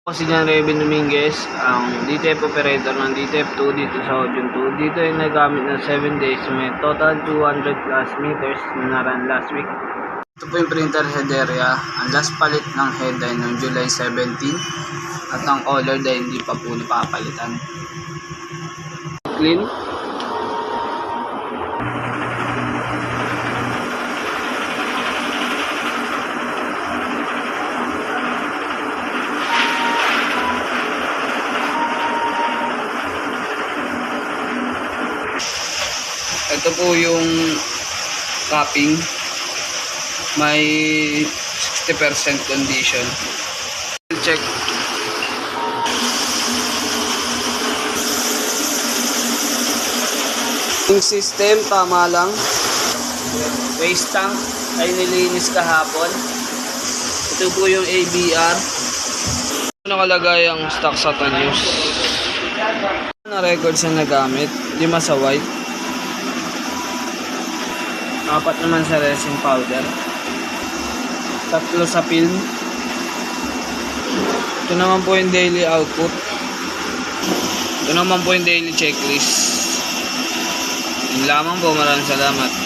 Ako si John Revin Dominguez, ang DTF operator ng DTF2 dito sa Audion 2. Dito ay nagamit ng 7 days. May total 200 plus meters na run last week. Ito po yung printer head area. Ang last palit ng head ay noong July 17 at ang color ay hindi pa po napapalitan. Clean. Ito po yung capping, may 60% condition. Check. Yung system tama lang. Waste tank ay nilinis kahapon. Ito po yung ABR. Nakalagay ang stock sa news. Na records na nagamit, 5 sa white. 4 naman sa resin powder, 3 sa film. Ito naman po yung daily output. Ito naman po yung daily checklist. Yun lamang po, maraming salamat.